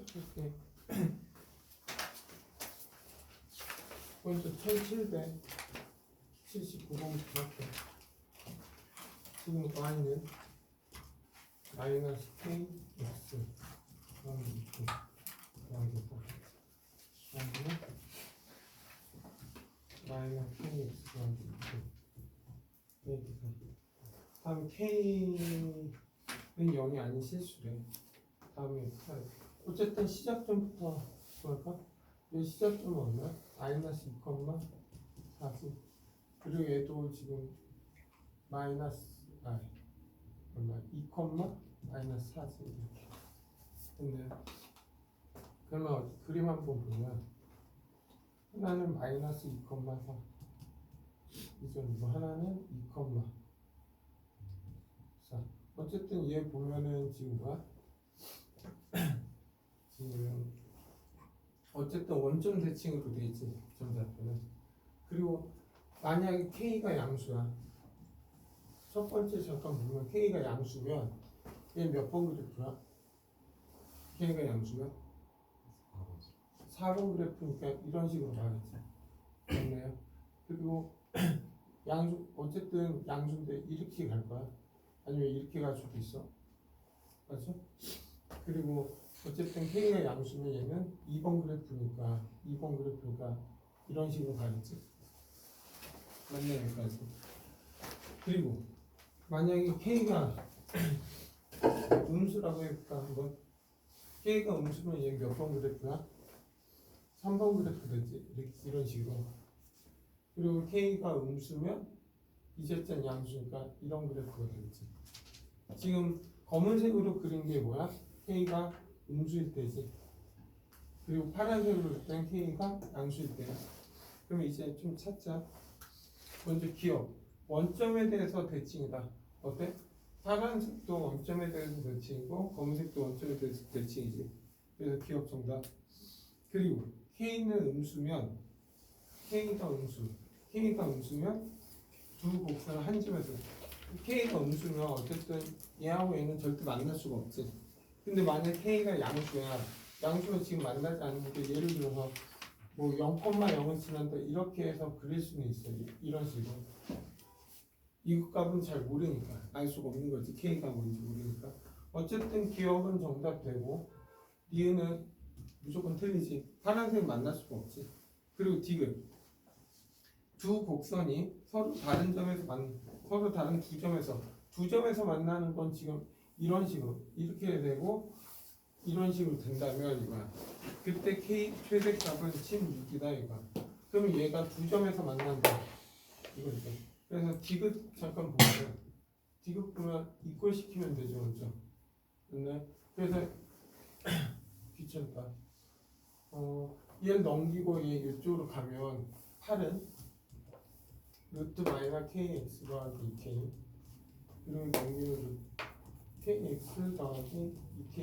시작할게. 먼저 1779번부터 할게. 지금 y는 마이너스 k x 더하기 2k 더하기 4 다음에 마이너스 k x 더하기 2k 다음 k는 0이 아닌 실수래. 다음에 8. 어쨌든 시작점부터 볼까? 이 시작점은 얼마야? 마이너스 2,40. 그리고 얘도 지금 마이너스 얼마? 2, 마이너스 40 이렇게 됐네요. 그러면 그림 한번 보면 하나는 마이너스 2,4 이전이고 하나는 2,4. 어쨌든 얘 보면은 지금 뭐야? 지금 어쨌든 원점 대칭으로 돼 있지 점좌표는. 그리고 만약에 k가 양수야. 첫 번째 잠깐 보면 k가 양수면 얘 몇 번 그래프야? k가 양수면 4번 그래프니까 이런 식으로 가겠지. 맞나요? 그리고 양수 어쨌든 양수인데 이렇게 갈 거야. 아니면 이렇게 갈 수도 있어. 맞죠? 그리고 어쨌든 k가 양수면 얘는 2번 그래프니까 이런 식으로 가겠지. 맞나요? 여기까지. 그리고 만약에 k가 음수라고 해볼까 한번. k가 음수면 얘 몇 번 그래프야? 3번 그래프 되지. 이런 식으로. 그리고 k가 음수면 이제짠 양수니까 이런 그래프가 되겠지. 지금 검은색으로 그린 게 뭐야? k가 음수일 때지. 그리고 파란색으로 그린 k가 양수일 때야. 그럼 이제 좀 찾자. 먼저 기억. 원점에 대해서 대칭이다. 어때? 파란색도 원점에 대해서 대칭이고 검은색도 원점에 대해서 대칭이지. 그래서 기억 정답. 그리고 k는 음수면 k가 음수면 두 곡선을 한 점에서 k가 음수면 어쨌든 얘하고 얘는 절대 만날 수가 없지. 근데 만약 k가 양수면 지금 만나지 않는데 예를 들어서 뭐 0,0을 지난다 이렇게 해서 그릴 수는 있어요. 이런 식으로. 이 값은 잘 모르니까 알 수가 없는 거지. k가 뭔지 모르니까. 어쨌든 기억은 정답되고 니은은 무조건 틀리지. 파란색 만날 수가 없지. 그리고 디귿. 두 곡선이 서로 다른 두 점에서 만나는 건 지금 이런 식으로 이렇게 되고 이런 식으로 된다면 이거야. 그때 k 최대값은 16이다 이거야. 그럼 얘가 두 점에서 만난다 이거죠. 그래서 디귿 잠깐 보면 디귿 보면 이꼴 시키면 되죠, 먼저. 네. 그래서 귀찮다. 얘를 넘기고 얘 이쪽으로 가면 8은 루트 마이너스 kx 더하기 2k 그리고 넘기면 kx 더하기 2k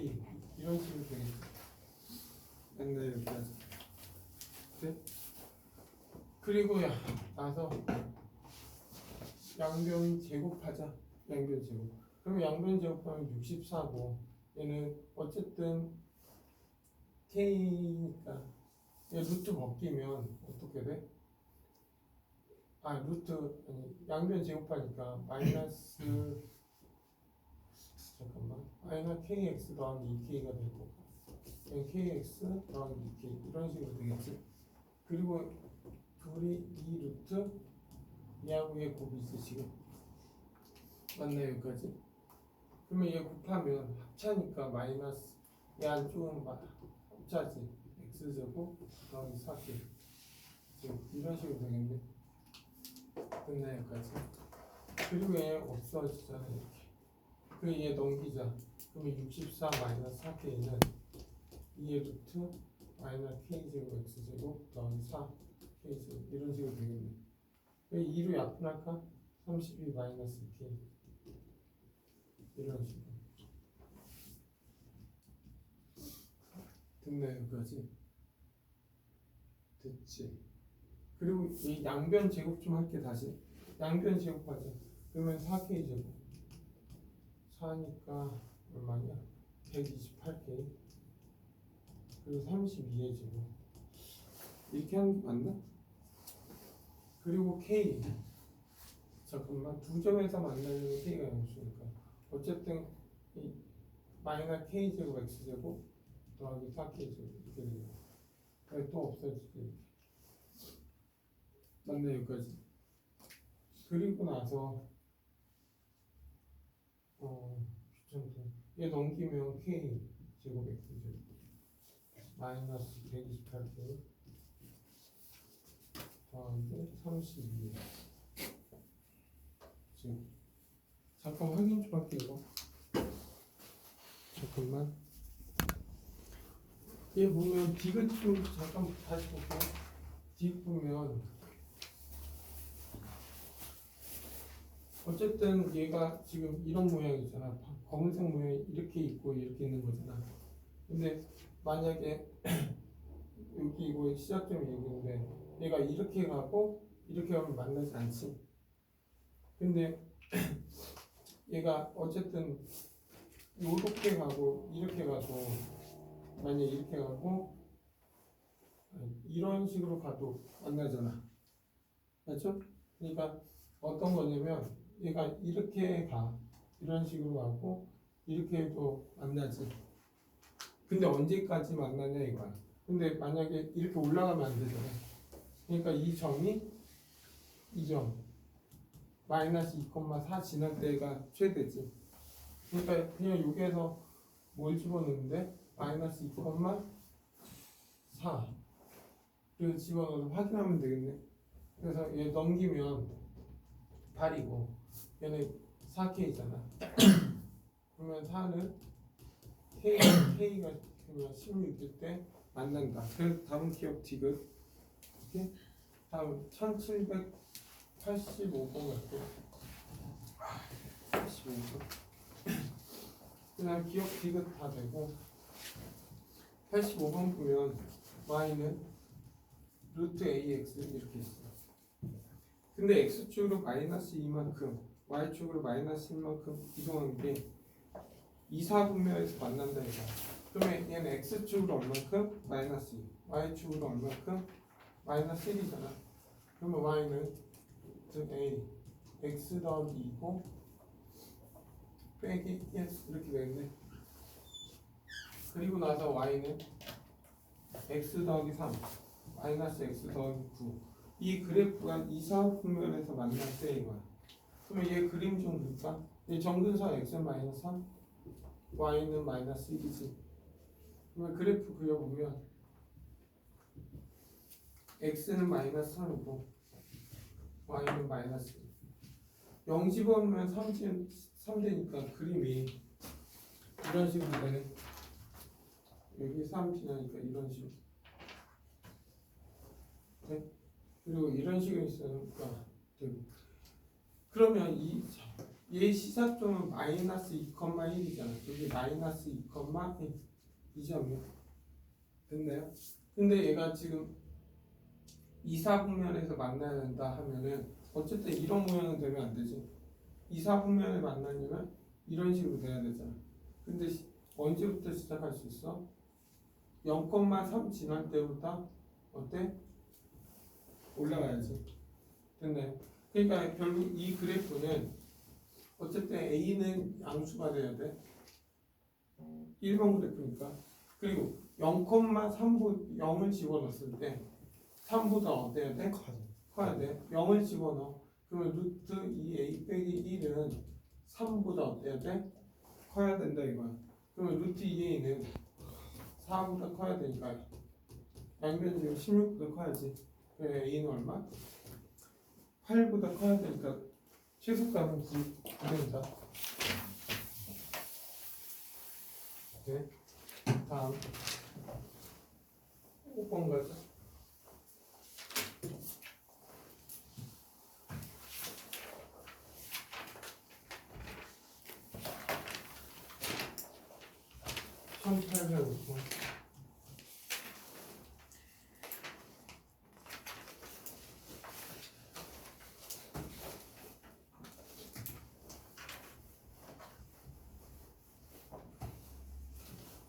이런 식으로 되겠죠. 맨날 여기까지. 네? 그리고 나서 양변 제곱하자. 양변 제곱. 그럼 양변 제곱하면 64고 얘는 어쨌든 k니까 얘 루트 벗기면 어떻게 돼? 양변 제곱하니까 마이너스 kx 더하기 2k가 될 거고 kx 더하기 2k 이런 식으로 되겠지. 그리고 둘이 2루트 얘하고 얘 곱이지 지금. 맞나요? 여기까지? 그러면 얘 곱하면 합차니까 마이너스 얘 안쪽은 합차지. x제곱 더하기 4k 지금 이런 식으로 되겠네. 끝나요? 여기까지? 그리고 얘 없어지잖아 이렇게. 그리고 얘 넘기자. 그러면 64 마이너스 4k는 2의 루트 마이너스 k제곱 x제곱 더하기 4k제곱 이런 식으로 되겠네. 2로 약분할까? 32 마이너스 k 이런 식으로. 됐나요? 여기까지? 됐지? 그리고 이 양변 제곱 좀 할게. 다시 양변 제곱하자. 그러면 4k 제곱 4니까 얼마냐? 128k 그리고 32의 제곱. 이렇게 하는 게 맞나? 그리고 K. 잠깐만, 두 점에서 만나는 K가 영수니까. 어쨌든 이 마이너스 K제곱 X제곱 더하기 4K제곱 이렇게 되는 거야. 또 없어지지. 맞네, 여기까지. 그리고 나서 귀찮다. 얘 넘기면 K 제곱 X 제곱 마이너스 128K 더하기 32. 지금 잠깐 확인 좀 할게 이거. 잠깐만. 얘 보면 디귿 좀 잠깐 다시 볼게요. 디귿 보면 어쨌든 얘가 지금 이런 모양이잖아. 검은색 모양이 이렇게 있고 이렇게 있는 거잖아. 근데 만약에 여기 이거 시작점이 여기인데 얘가 이렇게 가고 이렇게 가면 만나지 않지. 근데 얘가 어쨌든 이렇게 가고 이렇게 가도 만약에 이렇게 가고 이런 식으로 가도 만나잖아. 맞죠? 그러니까 어떤 거냐면 얘가 이렇게 가 이런 식으로 가고 이렇게 해도 만나지. 근데 언제까지 만나냐 이거야. 근데 만약에 이렇게 올라가면 안 되잖아. 그러니까 이 점이 이 점 마이너스 2,4 지날 때가 최대지. 그러니까 그냥 여기에서 뭘 집어넣는데 마이너스 2,4 그래서 집어넣어서 확인하면 되겠네. 그래서 얘 넘기면 8이고 얘는 4K잖아. 그러면 4는 K가 그러면 16일 때 만난다. 그래서 다음 기억 디귿. 오케이? 다음 1785번 갈게요. 85번. 그냥 기억 디귿 다 되고 85번 보면 y는 루트 ax 이렇게 있어. 근데 x축으로 마이너스 2만큼 y축으로 마이너스 1만큼 이동한 게 2, 4분면에서 만난다 이거. 그러면 얘는 x축으로 얼만큼? 마이너스 2. y축으로 얼만큼? 마이너스 1이잖아. 그러면 y는 즉 a x 더하기 2고 빼기 1 이렇게 되겠네. 그리고 나서 y는 x 더하기 3 마이너스 x 더하기 9. 이 그래프가 2, 4분면에서 만날 때 이거야. 그러면 얘 그림 좀 그릴까? 얘 정근선 x는 마이너스 3 y는 마이너스 1이지. 그러면 그래프 그려보면 x는 마이너스 3이고 y는 마이너스 0 집어넣으면 3 되니까 그림이 이런 식으로 되네. 여기 3 지나니까 이런 식으로. 네? 그리고 이런 식으로 있으니까 되고. 그러면 얘 시사점은 마이너스 2,1이잖아. 여기 마이너스 2,1 이 점이요. 됐나요? 근데 얘가 지금 2, 4분면에서 만나야 된다 하면은 어쨌든 이런 모양은 되면 안 되지. 2, 4분면에 만나려면 이런 식으로 돼야 되잖아. 근데 언제부터 시작할 수 있어? 0,3 지날 때부터 어때? 올라가야지. 됐나요? 그러니까 결국 이 그래프는 어쨌든 A는 양수가 돼야 돼. 1번 그래프니까. 그리고 0,3보 0을 집어넣었을 때 3보다 어때야 돼? 커야 돼. 0을 집어넣어. 그러면 루트 2A 빼기 1은 3보다 어때야 돼? 커야 된다 이거야. 그러면 루트 2A는 4보다 커야 되니까 양변식은 16보다 커야지. 그래 A는 얼마? 8보다 커야 되니까 최소값은 9 된다. 네. 다음 5번 가자. (1805번)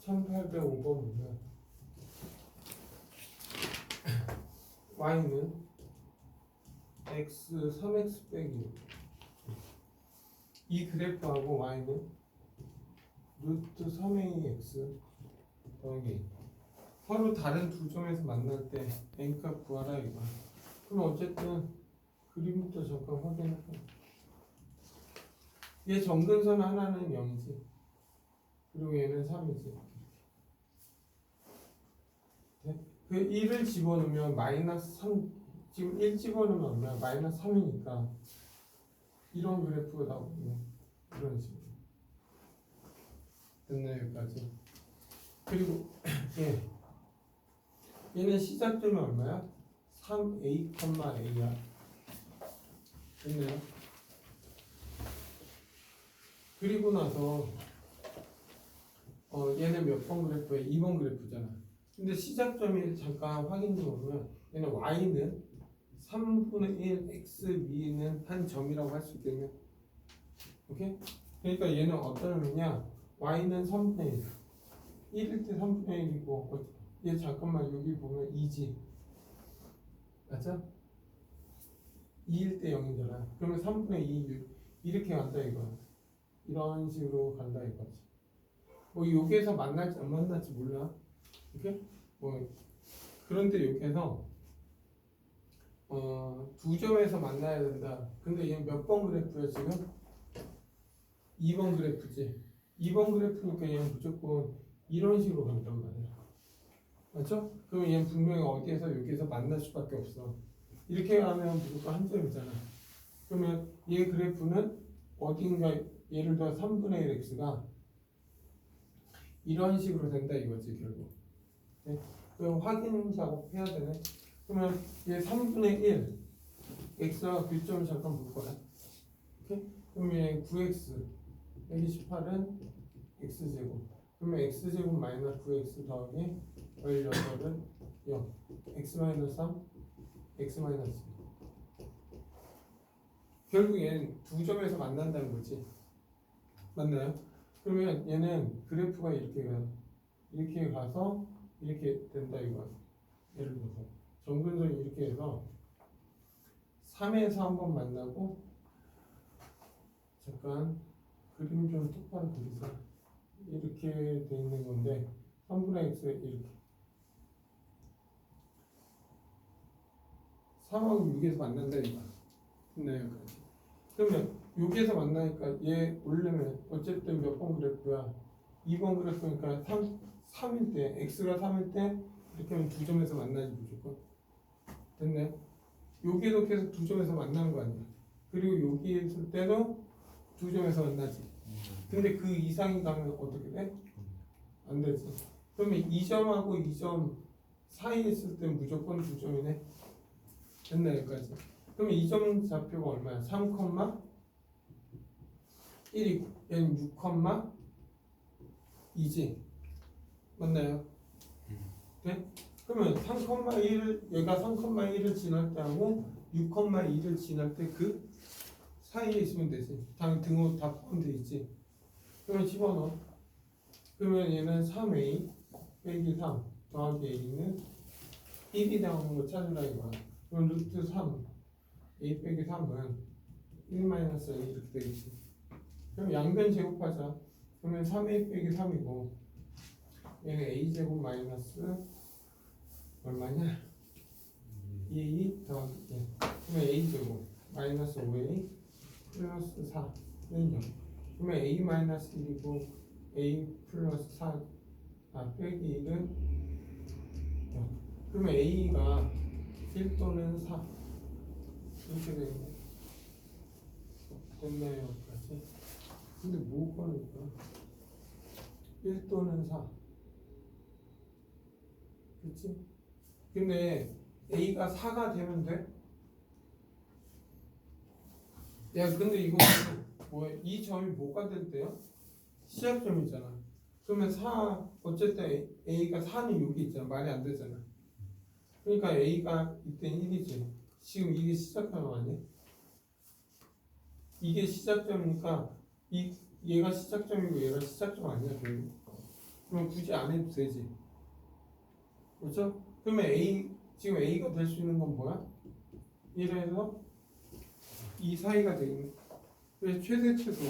1805번 보면 y는 x 3x 빼기 이 그래프하고 y는 루트 3ax 더하기 서로 다른 두 점에서 만날 때 n값 구하라 이거. 그럼 어쨌든 그림부터 잠깐 확인할까. 얘 점근선 하나는 0이지. 그리고 얘는 3이지. 네? 그 1을 집어넣으면 마이너스 3, 지금 1 집어넣으면 얼마야? 마이너스 3이니까 이런 그래프가 나오거든요. 이런 식으로. 됐나요? 여기까지. 그리고 얘는 시작점이 얼마야? 3a, a야. 됐네요. 그리고 나서 얘는 몇 번 그래프야? 2번 그래프잖아. 근데 시작점이 잠깐 확인 좀 보면 얘는 y는 3분의 1 x 위는 한 점이라고 할 수 있겠네. 오케이? 그러니까 얘는 어떤 의미냐? y는 3분의 1 1일 때 3분의 1이고 얘 잠깐만 여기 보면 2지. 맞아? 2일 때 0이잖아. 그러면 3분의 2 이렇게 간다 이거야. 이런 식으로 간다 이거지. 뭐 여기에서 만날지 안 만날지 몰라. 오케이? 뭐 그런데 여기에서 두 점에서 만나야 된다. 근데 얘 몇 번 그래프야 지금? 2번 그래프지. 2번 그래프니까 얘는 무조건 이런 식으로 간다고 말이야. 맞죠? 그럼 얘는 분명히 어디에서 여기에서 만날 수밖에 없어. 이렇게 가면 무조건 한 점이잖아. 그러면 얘 그래프는 어딘가 예를 들어 3분의 1 x가 이런 식으로 된다 이거지 결국. 네? 그럼 확인 작업 해야 되네. 그러면 얘 3분의 1 x와 교점을 잠깐 볼 거야. 오케이? 그러면 얘 9x 128은 x제곱. 그러면 x제곱 마이너스 9x 더하기 18은 0. x 마이너스 3 x 마이너스 2. 결국 얘는 두 점에서 만난다는 거지. 맞나요? 그러면 얘는 그래프가 이렇게 가서 이렇게 된다 이거야. 예를 들어서 점근선이 이렇게 해서 3에서 한번 만나고 잠깐 그림 좀 똑바로 그리자. 이렇게 돼 있는 건데 3분의 x 이렇게 3하고 6에서 만난다 이거야. 됐나요? 여기까지. 그러면 여기에서 만나니까 얘 올리면 어쨌든 몇 번 그래프야? 2번 그래프니까 3일 때 x가 3일 때 이렇게 하면 두 점에서 만나지 무조건. 됐네? 여기에도 계속 두 점에서 만나는 거 아니야. 그리고 여기 있을 때도 두 점에서 만나지. 근데 그 이상이 가면 어떻게 돼? 안 되지. 그러면 2점하고 2점 사이에 있을 때 무조건 두 점이네. 됐네 여기까지. 그러면 2점 좌표가 얼마야? 3,1이고 얘는 6,2지. 맞나요? 네? 그러면 3,1을 얘가 3,1을 지날 때 하고 6,2를 지날 때 그 사이에 있으면 되지. 당연히 등호 다 포함되어 있지. 그러면 집어넣어. 그러면 얘는 3a 빼기 3 더하기 a는 1이 나오는 거 찾으라 이거야. 그럼 루트 3 a 빼기 3은 1 마이너스 a 이렇게 되겠지. 그럼 양변 제곱하자. 그러면 3a 빼기 3이고 얘는 a 제곱 마이너스 얼마냐? 2a 더하기 그러면 a 제곱 마이너스 5a 플러스 4는 0. 그러면 a 마이너스 1이고 a 플러스 4 빼기 1은 0. 그러면 a가 1 또는 4 이렇게 되겠네. 됐나요? 여기까지? 근데 뭐 거니까 1 또는 4 그치? 근데 a가 4가 되면 돼? 야 근데 이거 뭐야? 이 점이 뭐가 될 때요? 시작점이잖아. 그러면 4 어쨌든 a가 4는 여기 있잖아. 말이 안 되잖아. 그러니까 a가 이때 1이지. 지금 이게 시작점 아니야? 이게 시작점이니까 얘가 시작점이고 얘가 시작점 아니야 결국. 그럼 굳이 안 해도 되지. 그렇죠? 그러면 a 지금 A가 될 수 있는 건 뭐야? 이래서 이 사이가 되겠네. 그래서 최대 최소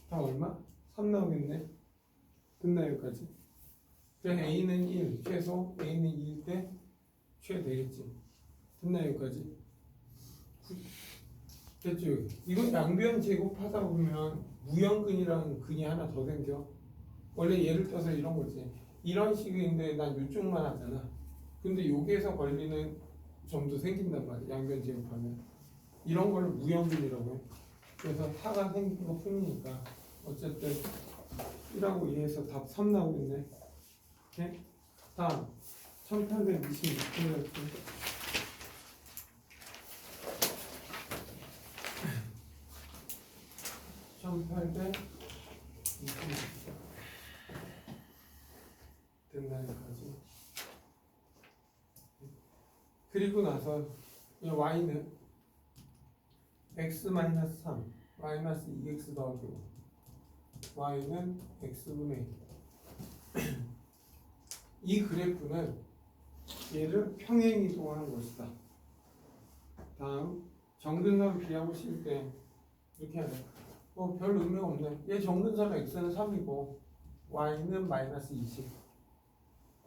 다 얼마? 3 나오겠네. 됐나 여기까지? 그래서 A는 1, 최소 A는 2일 때 최되겠지. 됐나 여기까지? 됐죠? 이거 양변 제곱하다 보면 무형근이라는 근이 하나 더 생겨. 원래 예를 들어서 이런 거지. 이런 식인데 난 이쪽만 하잖아. 근데 여기에서 걸리는 점도 생긴단 말이야. 양변 제곱하면. 이런 걸 무형근이라고 해. 그래서 타가 생긴 거 뿐이니까 어쨌든 1하고 2에서 답 3 나오겠네. 오케이? 다음 1826번 1826번 된다니까지. 그리고 나서 이 y는 x-3 마이너스 2x 더하기 5 y는 x분의 이 그래프는 얘를 평행이동하는 것이다. 다음 정근선 비하고 실 때 이렇게 하네. 별 의미가 없네. 얘 정근선 x는 3이고 y는 마이너스 20.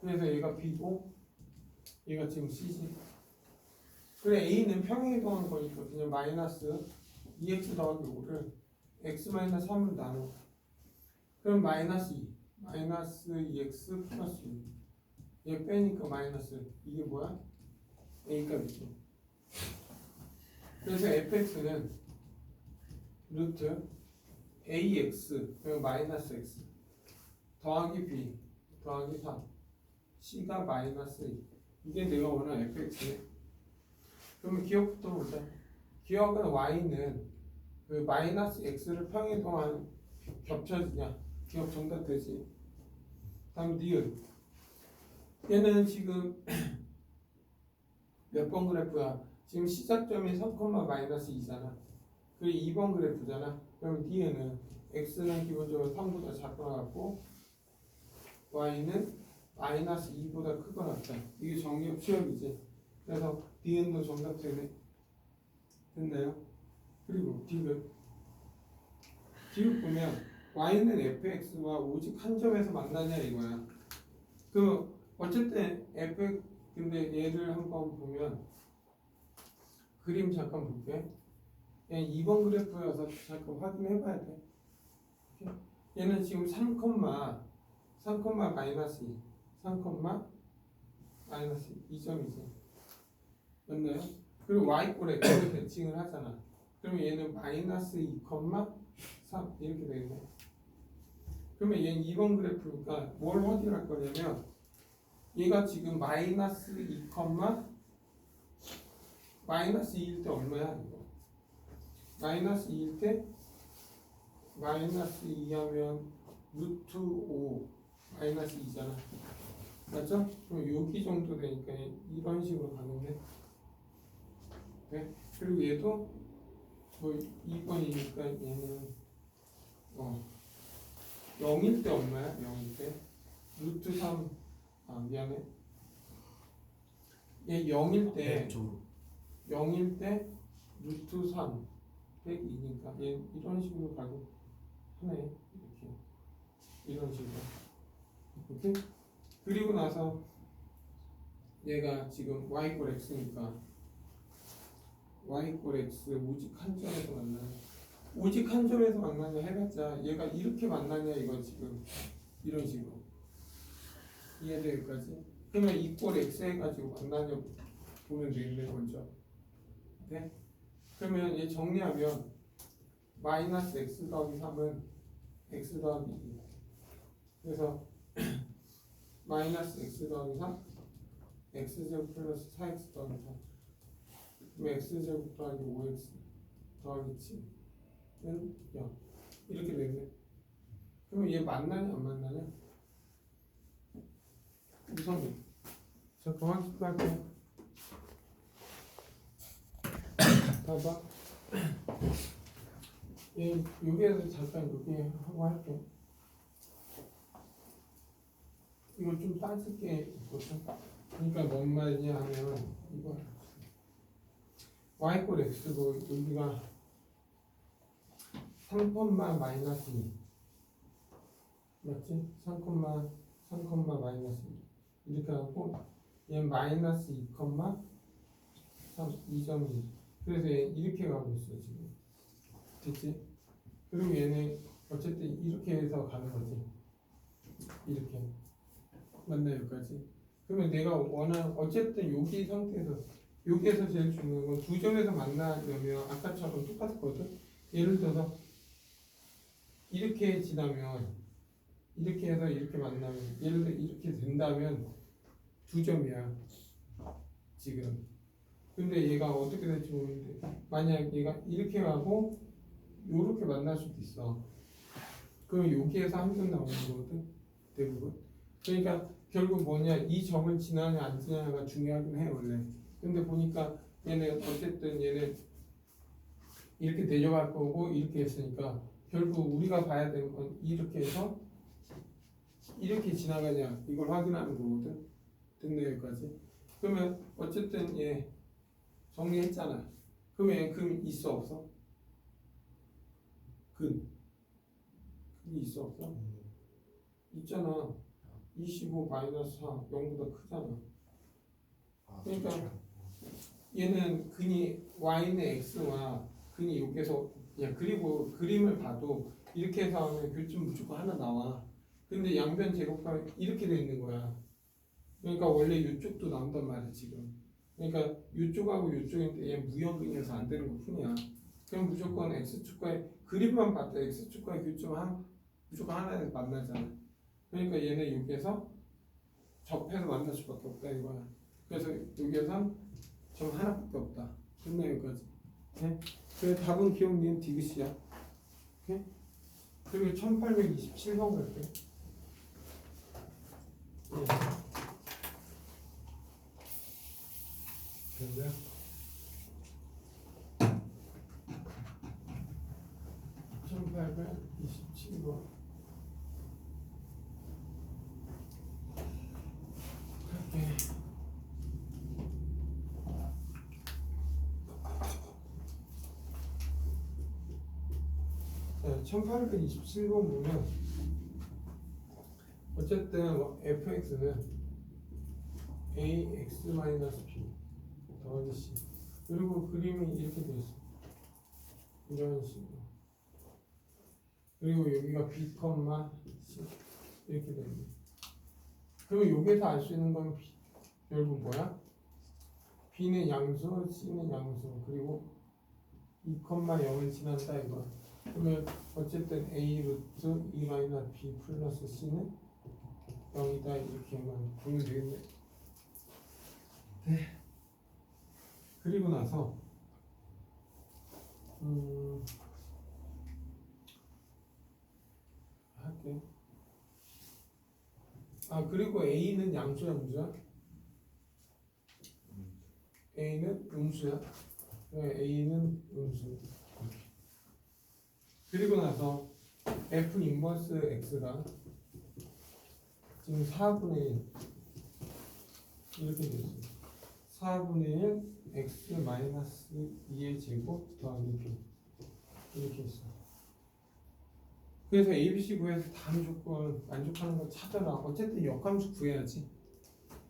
그래서 얘가 b고 얘가 지금 c지. 그래 A는 평행이동하는 거니까 그냥 마이너스 2x 더하기 5를 x 마이너스 3으로 나눠. 그럼 마이너스 2 마이너스 2x 플러스 6. 얘 빼니까 마이너스. 이게 뭐야? A 값이죠. 그래서 fx는 루트 ax 그리고 마이너스 x 더하기 b 더하기 3 c가 마이너스 2. 이게 내가 원하는 fx네. 그러면 기억부터 보자. 기억은 y는 그 마이너스 x를 평행이동한 겹쳐지냐? 기억 정답 되지. 다음 니은. 얘는 지금 몇 번 그래프야? 지금 시작점이 3, 마이너스 2잖아. 그리고 2번 그래프잖아. 그럼 니은은 x는 기본적으로 3보다 작거나 같고 y는 마이너스 2보다 크거나 같다. 이게 정리업 취업이지. 그래서 니은도 정답 되네. 됐나요? 그리고 디귿. 디귿 보면 y는 fx와 오직 한 점에서 만나냐 이거야. 그 어쨌든 fx 근데 얘를 한번 보면 그림 잠깐 볼게. 얘는 2번 그래프여서 잠깐 확인해 봐야 돼. 얘는 지금 3, 마이너스 2 3, 마이너스 2점이지. 맞나요? 그리고 y꼴에 그걸 대칭을 하잖아. 그러면 얘는 마이너스 2, 3 이렇게 되겠네. 그러면 얘는 2번 그래프니까 뭘 확인할 거냐면 얘가 지금 마이너스 2, 마이너스 2일 때 얼마야 이거? 마이너스 2일 때 마이너스 2 하면 루트 5 마이너스 2잖아. 맞죠? 그럼 여기 정도 되니까 이런 식으로 가는데. 네? 그리고 얘도 뭐 2번이니까 얘는 0일 때 얼마야? 0일 때 루트 3 미안해. 얘 0일 때 0일 때 루트 3 102니까 얘 이런 식으로 가고 하네. 이렇게 이런 식으로. 오케이? 그리고 나서 얘가 지금 y꼴 x니까 y꼴 x 오직 한 점에서 만나냐. 오직 한 점에서 만나냐 해봤자 얘가 이렇게 만나냐 이거 지금 이런 식으로. 이해돼 여기까지? 그러면 이 꼴 x 해가지고 만나냐 보면 되겠네 먼저. 네? 그러면 얘 정리하면 마이너스 x 더하기 3은 x 더하기 2. 그래서 마이너스 x 더하기 3 x제곱 플러스 4x 더하기 3 그럼 x제곱 더하기 5x 더하기 7은 0 이렇게 되네. 그러면 얘 만나냐 안 만나냐? 우선 잠깐 확인할게요. 봐봐. 얘 여기에서 잠깐 여기 하고 할게. 이거 좀 따질게 있거든. 그러니까 뭔 말이냐 하면 이거 y 꼴 x고 여기가 3, 마이너스 2 맞지? 3, 마이너스 2 이렇게 하고 얘 마이너스 2, 3, 2.1 그래서 얘 이렇게 가고 있어 지금 됐지? 그리고 얘는 어쨌든 이렇게 해서 가는 거지 이렇게 맞나 여기까지? 그러면 내가 원하는 어쨌든 여기 상태에서 여기에서 제일 중요한 건 두 점에서 만나려면 아까처럼 똑같거든. 예를 들어서 이렇게 지나면 이렇게 해서 이렇게 만나면 예를 들어 이렇게 된다면 두 점이야 지금. 근데 얘가 어떻게 될지 모르는데 만약 얘가 이렇게 가고 요렇게 만날 수도 있어. 그럼 여기에서 한 점 나오는 거거든 대부분. 그러니까 결국 뭐냐 이 점을 지나냐 안 지나냐가 중요하긴 해 원래. 근데 보니까 얘는 어쨌든 얘는 이렇게 내려갈 거고 이렇게 했으니까 결국 우리가 봐야 되는 건 이렇게 해서 이렇게 지나가냐 이걸 확인하는 거거든. 됐네 여기까지. 그러면 어쨌든 얘 정리했잖아. 그러면 얘 금 있어 없어? 근이 있어 없어? 있잖아. 25 마이너스 4 0보다 크잖아. 그러니까 얘는 근이 y는 x와 근이 여기서 야 그리고 그림을 봐도 이렇게 해서 하면 교점 무조건 하나 나와. 근데 양변 제곱하면 이렇게 돼 있는 거야. 그러니까 원래 이쪽도 나온단 말이야 지금. 그러니까 이쪽하고 이쪽인데 얘 무역이어서 안 되는 것 뿐이야. 그럼 무조건 x축과의 그림만 봐도 x축과의 교점 무조건 하나에서 만나잖아. 그러니까 얘는 여기에서 접해서 만날 수밖에 없다 이거야. 그래서 여기에선 점 하나밖에 없다. 끝나 여기까지. 네? 그래서 답은 기억니은 디귿이야. 오케이? 그리고 1827번 갈게. 네. 됐나요? 1827번 갈게. 자, 1827번 보면 어쨌든 fx는 ax-b 더하기 c 그리고 그림이 이렇게 돼 있어. 이런 식으로. 그리고 여기가 b, c 이렇게 됩니다. 그리고 여기서 알 수 있는 건 결국 뭐야? b는 양수, c는 양수, 그리고 2,0을 지난다 이거. 그러면 어쨌든 a 루트 2 마이너스 b 플러스 c는 0이다 이렇게만 보면 되겠네. 네. 그리고 나서 할게. 아 그리고 a는 양수야 음수야? a는 음수야. 네, a는 음수. 그리고 나서 f 인버스 x가 지금 4분의 1 이렇게 돼 있어. 4분의 1 x 마이너스 2의 제곱 더하기 b 이렇게 있어. 그래서 ABC 구해서 다 무조건 만족하는 거 찾아라. 어쨌든 역함수 구해야지.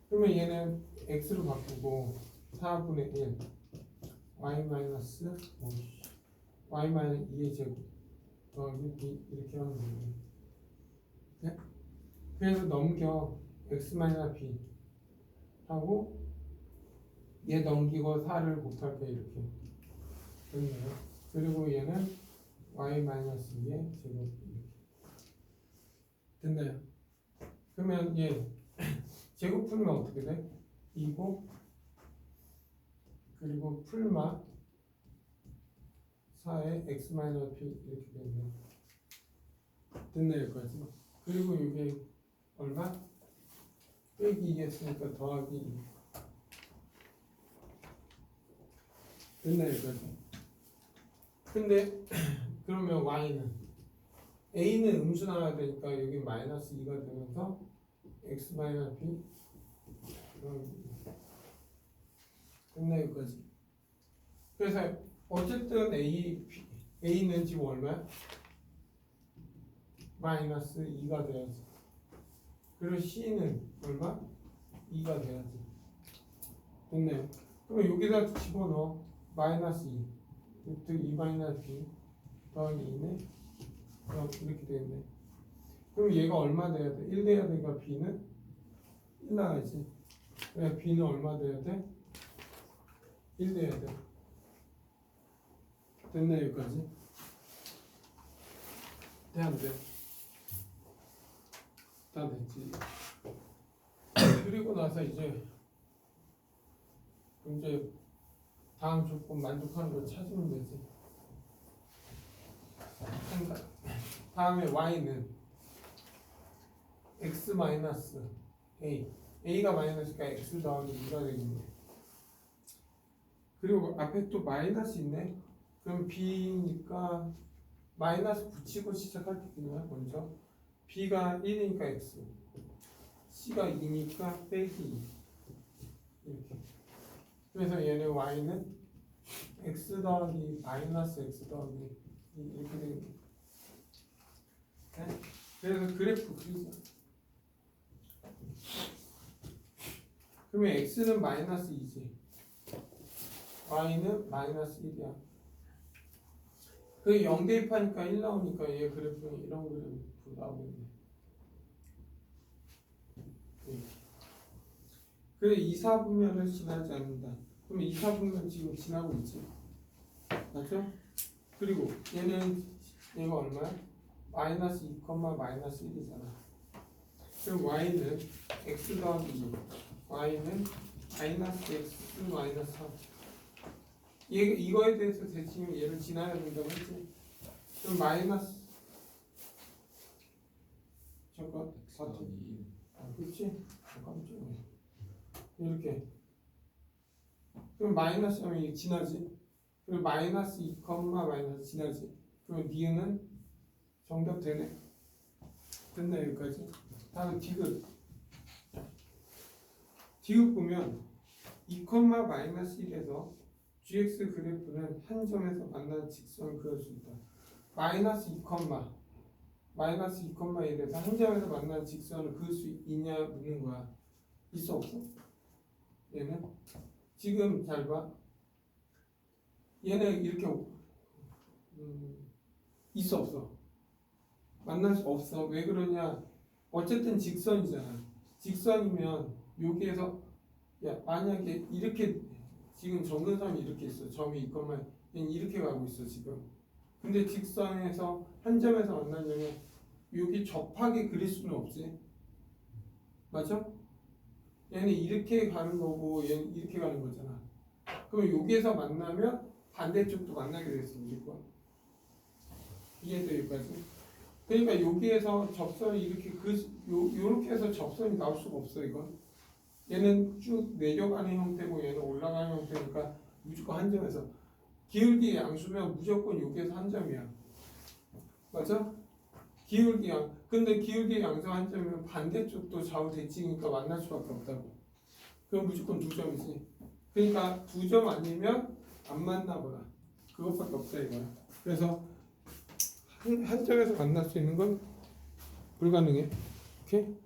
그러면 얘는 x로 바꾸고 4분의 1 y 마이너스 y 마이너스 2의 제곱 더하기 b 이렇게 하면 되네. 네? 그래서 넘겨 x 마이너스 b 하고 얘 넘기고 4를 곱할 때 이렇게 됐네요. 그리고 얘는 y 마이너스 2의 제곱 이렇게 됐나요? 그러면 얘 제곱 풀면 어떻게 돼? 2고 그리고 풀마 4의 x 마이너스 p 이렇게 됐네요. 됐나요 여기까지? 그리고 이게 얼마? 빼기 2 했으니까 더하기 2 됐나요 여기까지? 근데 그러면 y는 a는 음수 나와야 되니까 여기 마이너스 2가 되면서 x 마이너스 b 됐나 여기까지? 그래서 어쨌든 A는 지금 얼마야? 마이너스 2가 돼야지. 그리고 C는 얼마? 2가 돼야지. 됐네요. 그럼 여기다 집어넣어. 마이너스 2 루트 2 마이너스 B 더하기 2네. 이렇게 되겠네. 그럼 얘가 얼마 돼야 돼? 1 돼야 되니까 B는 1 나가야지. 그래 B는 얼마 돼야 돼? 1 돼야 돼. 됐네 여기까지. 돼 안 돼? 다 됐지. 그리고 나서 이제 다음 조건 만족하는 걸 찾으면 되지. 그러니까 다음에 y는 x 마이너스 a, a가 마이너스니까 x 더하기 2가 되겠네. 그리고 앞에 또 마이너스 있네. 그럼 b니까 마이너스 붙이고 시작할게요. 먼저 b가 1이니까 x, c가 2니까 빼기 2 이렇게. 그래서 얘는 y는 x 더하기 마이너스 x 더하기 이렇게 되는 거예요. 네? 그래서 그래프 그리자. 그러면 x는 마이너스 2지, y는 마이너스 1이야. 그 0 대입하니까 1 나오니까 얘 그래프는 이런 그래프 나오겠네. 그래 2사분면을 지나지 않는다. 그러면 2사분면 지금 지나고 있지, 맞죠? 그리고 얘가 얼마야? 마이너스 2, 마이너스 1이잖아. 그럼 y는 x 더하기 2, y는 마이너스 x 마이너스 3. 이거에 대해서 대칭 얘를 지나야 된다고 했지. 그럼 마이너스 잠깐 같은 그렇지? 깜짝이야. 이렇게. 그럼 마이너스 하면 지나지. 그리고 마이너스 2, 마이너스 지나지. 그럼 니은은 정답 되네. 됐나 여기까지? 다음 디귿. 디귿 보면 2, 마이너스 1에서 gx 그래프는 한 점에서 만나는 직선을 그을 수 있다. 마이너스 2, 마이너스 2, 1에서 한 점에서 만나는 직선을 그을 수 있냐 묻는 거야. 있어 없어? 얘는 지금 잘 봐. 얘는 이렇게 있어 없어? 만날 수 없어. 왜 그러냐? 어쨌든 직선이잖아. 직선이면 여기에서 만약에 이렇게 지금 정근선이 이렇게 있어. 점이 있건만 얘는 이렇게 가고 있어 지금. 근데 직선에서 한 점에서 만나려면 여기 접하게 그릴 수는 없지. 맞아? 얘는 이렇게 가는 거고 얘는 이렇게 가는 거잖아. 그럼 여기에서 만나면 반대쪽도 만나게 됐어 무조건. 이해돼 여기까지? 그러니까 여기에서 접선이 이렇게 요렇게 해서 접선이 나올 수가 없어 이건. 얘는 쭉 내려가는 형태고 얘는 올라가는 형태니까 무조건 한 점에서. 기울기 양수면 무조건 여기에서 한 점이야. 맞아? 기울기 양. 근데 기울기 양수 한 점이면 반대쪽도 좌우 대칭이니까 만날 수밖에 없다고. 그럼 무조건 2점이지. 그러니까 2점 아니면 안 만나거나 그것밖에 없다 이거야. 그래서 한 점에서 만날 수 있는 건 불가능해. 오케이?